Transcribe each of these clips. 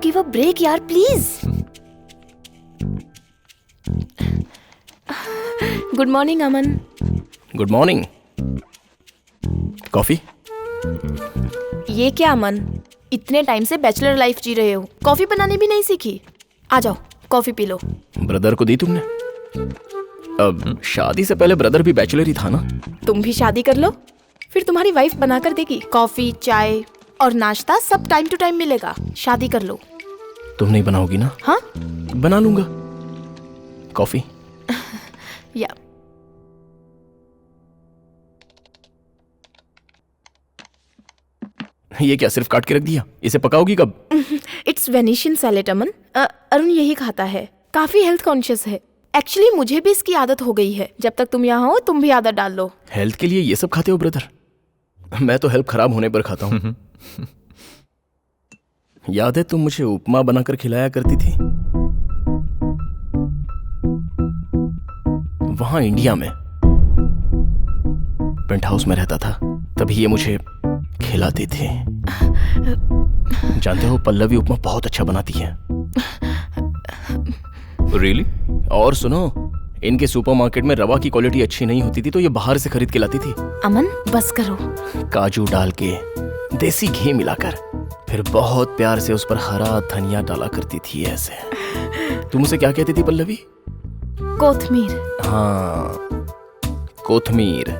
Give a break यार please. Good morning Aman. Good morning. Coffee? ये क्या अमन, इतने टाइम से बैचलर लाइफ जी रहे हो, कॉफी बनानी भी नहीं सीखी? आ जाओ कॉफी पी लो। ब्रदर को दी तुमने? अब शादी से पहले ब्रदर भी बैचलर ही था ना? तुम भी शादी कर लो, फिर तुम्हारी वाइफ बना कर देगी। कॉफी, चाय और नाश्ता सब टाइम टू टाइम मिलेगा। शादी कर लो। तुम नहीं बनाओगी ना? हाँ बना लूंगा। कॉफी? या ये क्या सिर्फ काट के रख दिया? इसे पकाओगी कब? इट्स वेनिशियन सैलेड अमन। अरुण यही खाता है, काफी हेल्थ कॉन्शियस है। एक्चुअली मुझे भी इसकी आदत हो गई है। जब तक तुम यहाँ हो तुम भी आदत डाल लो। हेल्थ के लिए ये सब खाते हो ब्रदर? मैं तो हेल्थ खराब होने पर खाता हूँ। याद है तुम मुझे उपमा बनाकर खिलाया करती थी वहां इंडिया में। पेंट हाउस में रहता था तभी ये मुझे खिलाती थी। जानते हो पल्लवी उपमा बहुत अच्छा बनाती है। Really? और सुनो, इनके सुपरमार्केट में रवा की क्वालिटी अच्छी नहीं होती थी तो ये बाहर से खरीद के लाती थी। अमन बस करो। काजू डाल के, देसी घी मिलाकर, फिर बहुत प्यार से उस पर हरा धनिया डाला करती थी ऐसे। तुम उसे क्या कहती थी पल्लवी? कोथमीर। हाँ, कोथमीर।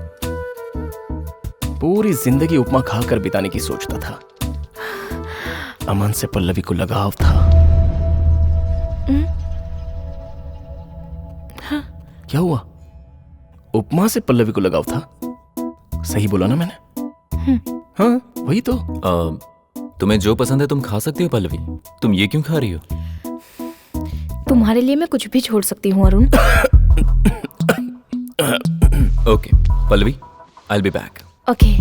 पूरी जिंदगी उपमा खाकर बिताने की सोचता था। अमन से पल्लवी को लगाव था। क्या हुआ? उपमा से पल्लवी को लगाव था? सही बोला ना मैंने? हाँ वही तो। तुम्हें जो पसंद है तुम खा सकती हो पल्लवी, तुम ये क्यों खा रही हो? तुम्हारे लिए मैं कुछ भी छोड़ सकती हूँ Arun. Okay Pallavi, I will be back. Okay.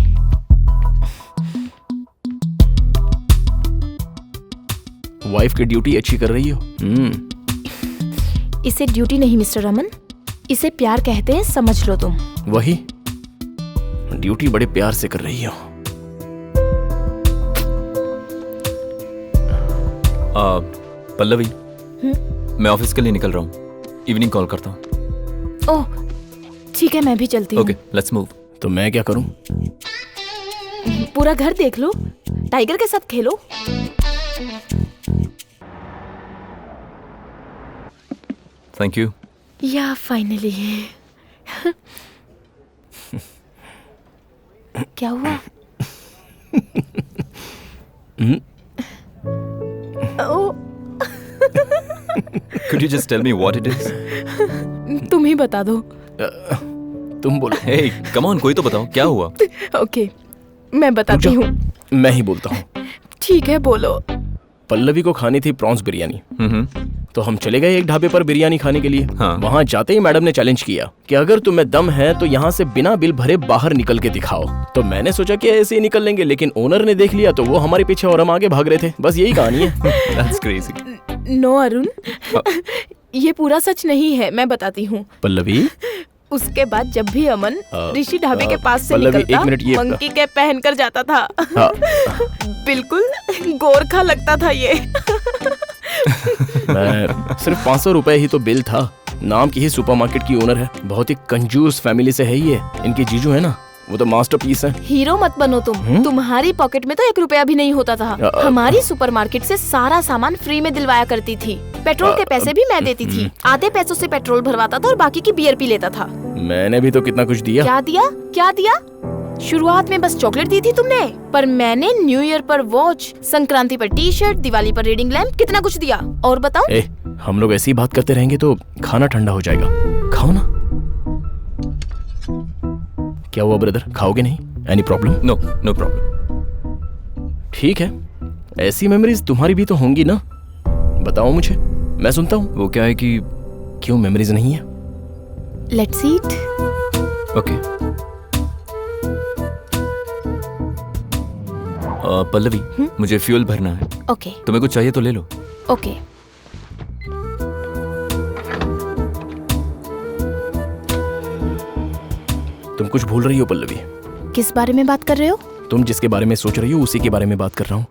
Wife की ड्यूटी अच्छी कर रही हो। इसे ड्यूटी नहीं मिस्टर रमन, इसे प्यार कहते हैं, समझ लो तुम। वही, ड्यूटी बड़े प्यार से कर रही हो। पल्लवी, मैं ऑफिस के लिए निकल रहा हूँ, इवनिंग कॉल करता हूँ। ओह ठीक है, मैं भी चलती हूँ। Okay let's move. तो मैं क्या करूँ? पूरा घर देख लो, टाइगर के साथ खेलो। Thank you. या फाइनली। क्या हुआ? ओह, Could you just tell me what it is? तुम ही बता दो। तुम बोलो। Hey, come on, कोई तो बताओ क्या हुआ? ओके मैं बताती हूँ। मैं ही बोलता हूँ। ठीक है बोलो। पल्लवी को खानी थी प्रॉन्स बिरयानी। तो हम चले गए एक ढाबे पर बिरयानी खाने के लिए। हाँ। वहाँ जाते ही मैडम ने चैलेंज किया कि अगर तुम्हें दम है तो यहाँ से बिना बिल भरे बाहर निकल के दिखाओ। तो मैंने सोचा कि ऐसे ही निकल लेंगे, लेकिन ओनर ने देख लिया तो वो हमारे पीछे और हम आगे भाग रहे थे। बस यही कहानी है। That's crazy. नो अरुण, ये पूरा सच नहीं है, मैं बताती हूँ। पल्लवी, उसके बाद जब भी अमन ऋषि ढाबे के पास से पल्लवी, निकलता, एक मिनट, ये मंकी कैप पहन कर जाता था। हाँ। बिल्कुल गोरखा लगता था ये। मैं सिर्फ 500 रुपए ही तो बिल था। नाम की ही सुपरमार्केट की ओनर है, बहुत ही कंजूस फैमिली से है ये। इनके जीजू है ना, वो तो मास्टरपीस है। हीरो मत बनो तुम। तुम्हारी पॉकेट में तो 1 रुपया भी नहीं होता था। हमारी सुपरमार्केट से सारा सामान फ्री में दिलवाया करती थी। पेट्रोल के पैसे भी मैं देती थी। आधे पैसों से पेट्रोल भरवाता था और बाकी की बियर पी लेता था। मैंने भी तो कितना कुछ दिया। क्या दिया? क्या दिया? शुरुआत में बस चॉकलेट दी थी तुमने, पर मैंने न्यू ईयर पर वॉच, संक्रांति पर टी शर्ट, दिवाली पर रीडिंग लैम्प, कितना कुछ दिया। और बताओ? हम लोग ऐसी ही बात करते रहेंगे तो खाना ठंडा हो जाएगा। खाओ ना। क्या हुआ ब्रदर, खाओगे नहीं? Any problem? No no problem. ठीक है, ऐसी मेमोरीज तुम्हारी भी तो होंगी ना, बताओ मुझे, मैं सुनता हूँ। वो क्या है कि क्यों मेमोरीज नहीं है? Let's eat. ओके पल्लवी, मुझे फ्यूल भरना है। ओके। तुम्हें कुछ चाहिए तो ले लो। ओके। तुम कुछ भूल रही हो पल्लवी। किस बारे में बात कर रहे हो? तुम जिसके बारे में सोच रही हो उसी के बारे में बात कर रहा हूँ।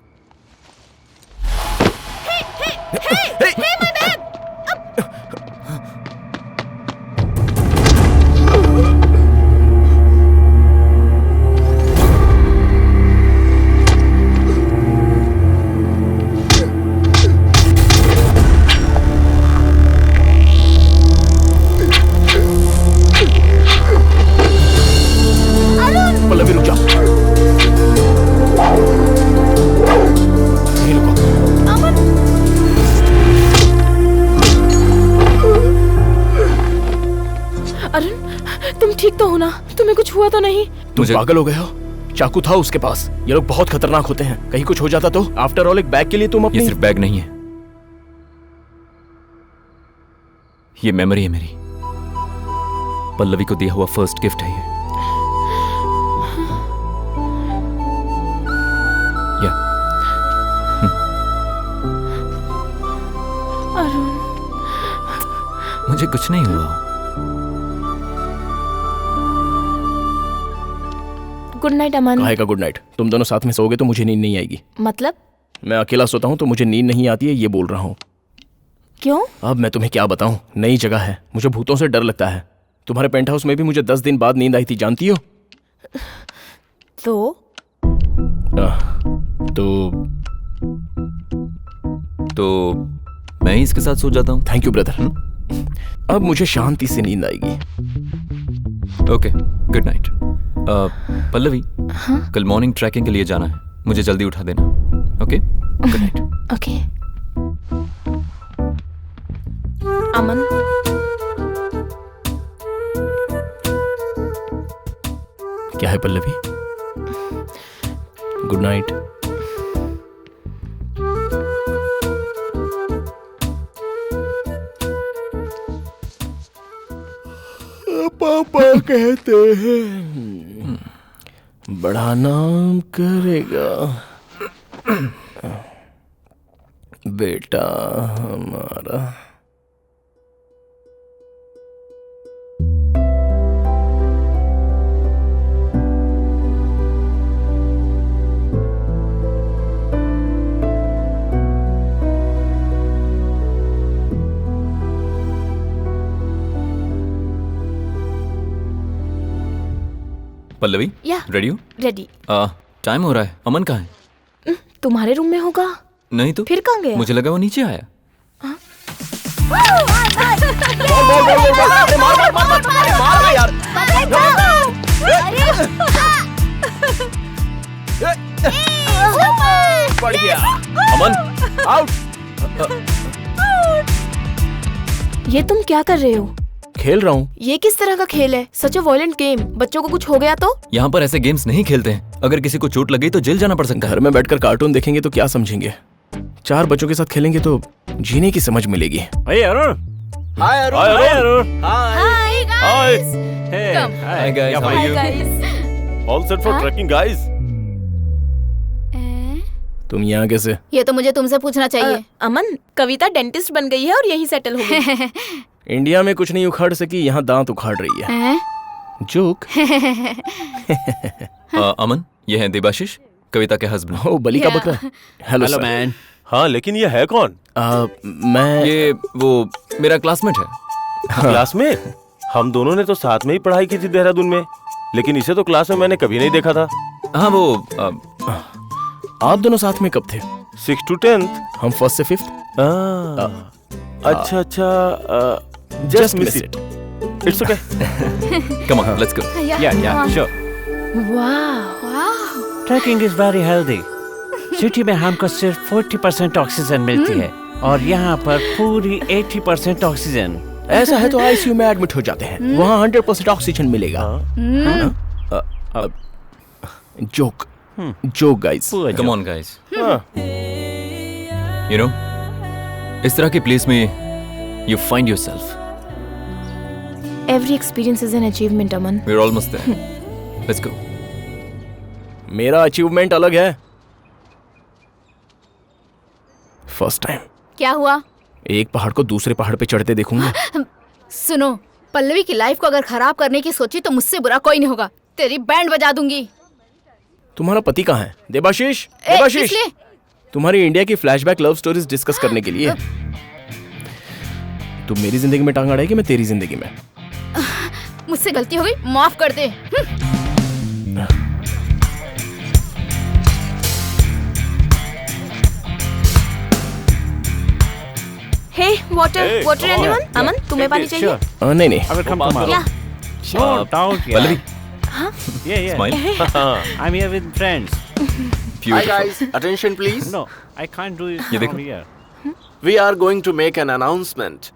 पल्लवी रुक जा। नहीं रुको। अरुण, तुम ठीक तो हो ना? तुम्हें कुछ हुआ तो नहीं? तुम पागल हो गए हो? चाकू था उसके पास। ये लोग बहुत खतरनाक होते हैं, कहीं कुछ हो जाता तो? आफ्टर ऑल एक बैग के लिए तुम अपनी... ये सिर्फ बैग नहीं है, ये मेमोरी है मेरी। पल्लवी को दिया हुआ फर्स्ट गिफ्ट है ये। या अरुण, मुझे कुछ नहीं हुआ। गुड नाइट अमन। काहे का गुड नाइट? तुम दोनों साथ में सोओगे तो मुझे नींद नहीं आएगी। मतलब? मैं अकेला सोता हूँ तो मुझे नींद नहीं आती है, ये बोल रहा हूँ। क्यों? अब मैं तुम्हें क्या बताऊं, नई जगह है, मुझे भूतों से डर लगता है। तुम्हारे पेंट हाउस में भी मुझे 10 दिन बाद नींद आई थी, जानती हो? तो मैं ही इसके साथ सो जाता हूँ। Thank you brother. अब मुझे शांति से नींद आएगी। Okay, good night. पल्लवी, कल मॉर्निंग ट्रैकिंग के लिए जाना है, मुझे जल्दी उठा देना। Okay, good night. ओके। अमन, क्या है पल्लवी? Good night. पापा कहते हैं बड़ा नाम करेगा बेटा हमारा। पल्लवी, या रेडी हो? रेडी। टाइम हो रहा है। अमन कहाँ है? तुम्हारे रूम में होगा। नहीं तो फिर कहाँ गया? मुझे लगा वो नीचे आया। पड़ गया। अमन, आउट। ये तुम क्या कर रहे हो? खेल रहा हूँ। ये किस तरह का खेल है? सच अ वायलेंट गेम। बच्चों को कुछ हो गया तो? यहाँ पर ऐसे गेम्स नहीं खेलते हैं। अगर किसी को चोट लग गई तो जेल जाना पड़ सकता है। घर में बैठकर कार्टून देखेंगे तो क्या समझेंगे? 4 बच्चों के साथ खेलेंगे तो जीने की समझ मिलेगी। Hey Arun. Hi Hi Arun. Hi guys. Hey. Come. Hi guys, how are you? Guys. All set for trekking, guys. तुम यहाँ कैसे? ये तो मुझे तुमसे पूछना चाहिए। अमन, कविता डेंटिस्ट बन गई है और यहीं सेटल हो गई। इंडिया में कुछ नहीं उखाड़ सकी, यहाँ दांत उखाड़ रही है। हैं? जोक। अमन, ये है देबाशिश, कविता के हस्बैंड। ओ बलि का बकरा। Hello Hello sir. man. हाँ, लेकिन ये है कौन? मैं ये वो मेरा क्लासमेट है। क्लास में? हम दोनों ने तो साथ में ही पढ़ाई की थी देहरादून में, लेकिन इसे तो क्लास में मैंने कभी नहीं देखा था। हाँ वो आप दोनों साथ में कब थे? 6 to 10th. हम 1st से 5th। अच्छा, just miss it. It's okay. Come on, let's go. Yeah, sure. वाह। Trekking is very healthy. City में हमको सिर्फ 40% ऑक्सीजन मिलती है और यहाँ पर पूरी 80% ऑक्सीजन। ऐसा है तो आईसीयू में एडमिट हो जाते हैं, वहाँ 100% ऑक्सीजन मिलेगा। Joke joke guys. Come on guys. हाँ, यू नो, इस तरह की प्लेस में you find yourself. Every experience is an achievement, Aman. We are almost there. Let's go. मेरा अचीवमेंट अलग है। फर्स्ट टाइम क्या हुआ? एक पहाड़ को दूसरे पहाड़ पे चढ़ते देखूंगा। सुनो, पल्लवी की लाइफ को अगर खराब करने की सोची तो मुझसे बुरा कोई नहीं होगा। तेरी बैंड बजा दूंगी। तुम्हारा पति कहाँ है? देबाशीष, ए, देबाशीष। किस लिए? तुम्हारी इंडिया की फ्लैशबैक लव स्टोरीज डिस्कस करने के लिए। तू मेरी जिंदगी में टांग अड़ाएगी, मैं तेरी जिंदगी में। मुझसे गलती हो गई, माफ कर दे। Hey water Hey, water come on. Anyone? Aman तुम्हें पानी चाहिए? Sure. नहीं नहीं, I will come tomorrow. या No doubt. Yeah. Pallavi, Yeah, yeah. Smile. I'm here with friends. Hi guys, attention please. No, I can't do it ये from देखो। here. We are going to make an announcement.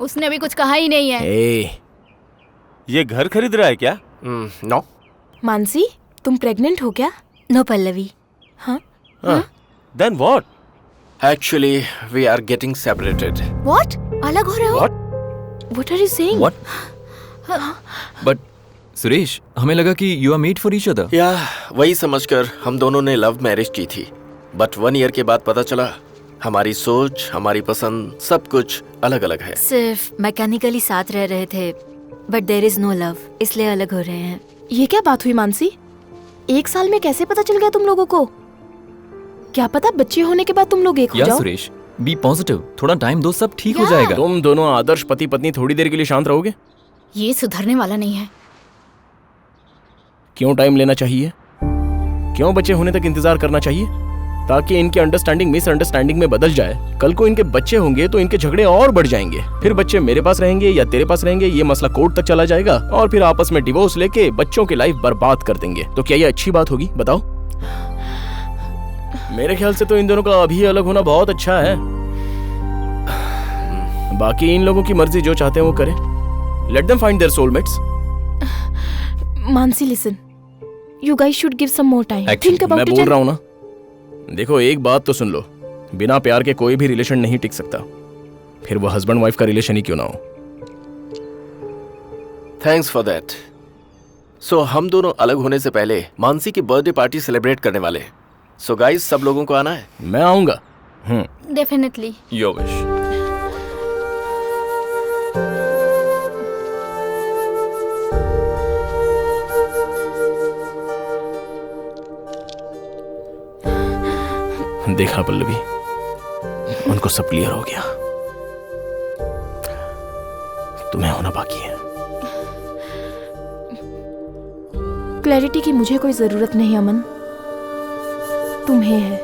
उसने अभी कुछ कहा ही नहीं है। ए, ये घर खरीद रहा है क्या? No. मानसी तुम प्रेग्नेंट हो क्या? नो पल्लवी। हाँ Then what? Actually, we are getting separated. What? अलग हो रहे हो? What? What are you saying? What? But Suresh, हमें लगा कि you are made for each other. या वही समझकर हम दोनों ने लव मैरिज की थी, बट 1 ईयर के बाद पता चला हमारी सोच, हमारी पसंद, सब कुछ अलग अलग है। सिर्फ मैकेनिकली साथ रह रहे थे, but there is no love, इसलिए अलग हो रहे हैं। ये क्या बात हुई मानसी? 1 साल में कैसे पता चल गया तुम लोगों को? क्या पता बच्चे होने के बाद तुम लोग एक हो या जाओ। सुरेश, बी पॉजिटिव, थोड़ा टाइम दो, सब ठीक हो या। जाएगा। तुम दोनों आदर्श पति पत्नी थोड़ी देर के लिए शांत रहोगे? ये सुधरने वाला नहीं है। क्यों टाइम लेना चाहिए? क्यों बच्चे होने तक इंतजार करना चाहिए? ताकि इनकी अंडरस्टैंडिंग मिसअंडरस्टैंडिंग में बदल जाए। कल को इनके बच्चे होंगे तो इनके झगड़े और बढ़ जाएंगे। फिर बच्चे मेरे पास रहेंगे या तेरे पास रहेंगे, ये मसला कोर्ट तक चला जाएगा और फिर आपस में डिवोर्स लेके बच्चों की लाइफ बर्बाद कर देंगे। तो क्या ये अच्छी बात होगी? बताओ। मेरे ख्याल से तो इन दोनों का अभी अलग होना बहुत अच्छा है। बाकी इन लोगों की मर्जी, जो चाहते हैं वो करें। Let them find their soulmates. Mansi listen, you guys should give some more time. Actually, think about मैं इट। बोल रहा हूँ ना, देखो एक बात तो सुन लो, बिना प्यार के कोई भी रिलेशन नहीं टिक सकता, फिर वो हस्बैंड वाइफ का रिलेशन ही क्यों ना हो। Thanks for that. सो हम दोनों अलग होने से पहले मानसी की बर्थडे पार्टी सेलिब्रेट करने वाले हैं। सो गाइस, सब लोगों को आना है। मैं आऊंगा। डेफिनेटली। Your wish. देखा पल्लवी, उनको सब क्लियर हो गया, तुम्हें होना बाकी है। क्लैरिटी की मुझे कोई जरूरत नहीं अमन, तुम्हें है।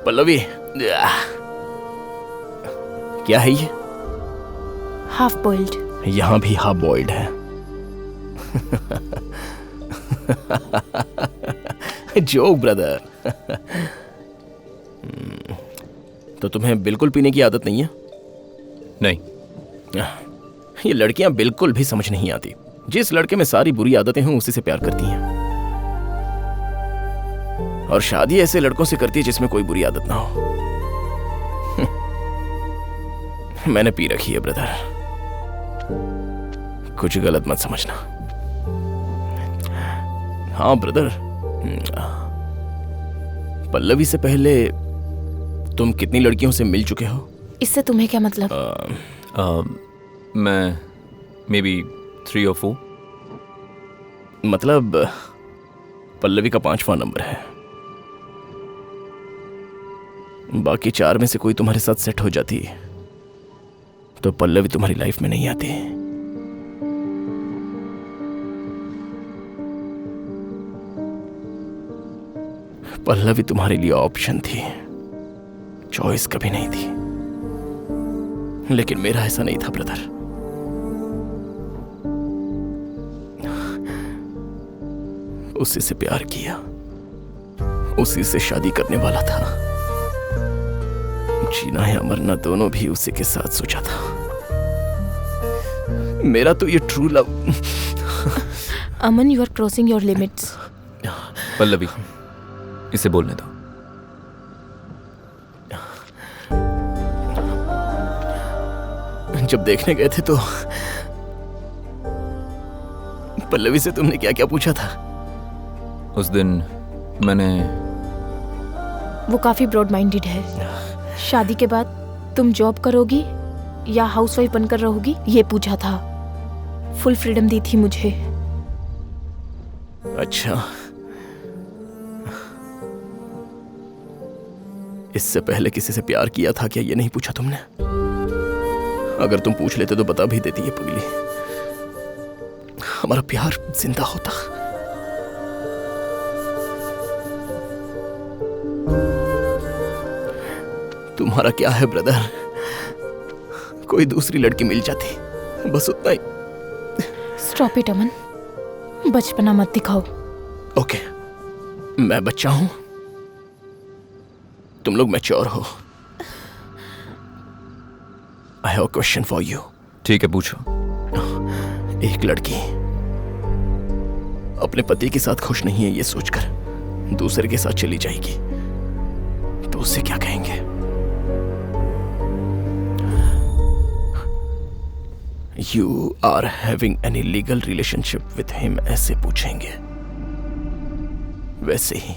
पल्लवी, क्या है ये? Half boiled. यहां भी हाफ बॉइल्ड है। Joke brother. तो तुम्हें बिल्कुल पीने की आदत नहीं है? नहीं। ये लड़कियां बिल्कुल भी समझ नहीं आती। जिस लड़के में सारी बुरी आदतें हों उसी से प्यार करती हैं, और शादी ऐसे लड़कों से करती है जिसमें कोई बुरी आदत ना हो। मैंने पी रखी है ब्रदर, कुछ गलत मत समझना। हाँ ब्रदर, पल्लवी से पहले तुम कितनी लड़कियों से मिल चुके हो? इससे तुम्हें क्या मतलब? मैं मे बी 3 or 4। मतलब पल्लवी का 5वां नंबर है। बाकी 4 में से कोई तुम्हारे साथ सेट हो जाती तो पल्लवी तुम्हारी लाइफ में नहीं आती। पल्लवी तुम्हारे लिए ऑप्शन थी, चॉइस कभी नहीं थी। लेकिन मेरा ऐसा नहीं था ब्रदर। उसी से प्यार किया, उसी से शादी करने वाला था। जीना है मरना दोनों भी उसी के साथ सोचा था। मेरा तो ये true love. Aman, you are crossing your limits. Pallavi, इसे बोलने दो। जब देखने गए थे तो पल्लवी से तुमने क्या क्या पूछा था? उस दिन मैंने, वो काफी ब्रॉड माइंडेड है। शादी के बाद तुम जॉब करोगी या हाउसवाइफ बनकर रहोगी, ये पूछा था। फुल फ्रीडम दी थी मुझे। अच्छा, इससे पहले किसी से प्यार किया था क्या, ये नहीं पूछा तुमने? अगर तुम पूछ लेते तो बता भी देती। ये पगली, हमारा प्यार जिंदा होता। तुम्हारा क्या है ब्रदर, कोई दूसरी लड़की मिल जाती, बस उतना ही। स्टॉप इट अमन, बचपना मत दिखाओ। ओके, मैं बच्चा हूं, तुम लोग मैच्योर हो। I have a question for you. ठीक है, पूछो। एक लड़की अपने पति के साथ खुश नहीं है ये सोचकर दूसरे के साथ चली जाएगी, तो उसे क्या कहेंगे? You are having any legal relationship with him, ऐसे पूछेंगे। वैसे ही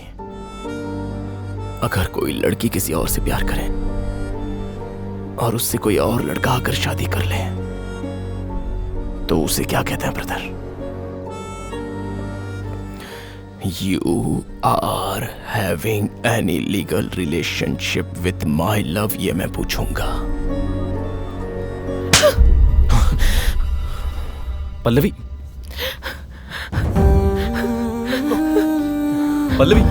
अगर कोई लड़की किसी और से प्यार करे और उससे कोई और लड़का आकर शादी कर ले, तो उसे क्या कहते हैं brother? You are having any legal relationship with my love, ये मैं पूछूंगा। पल्लवी, पल्लवी,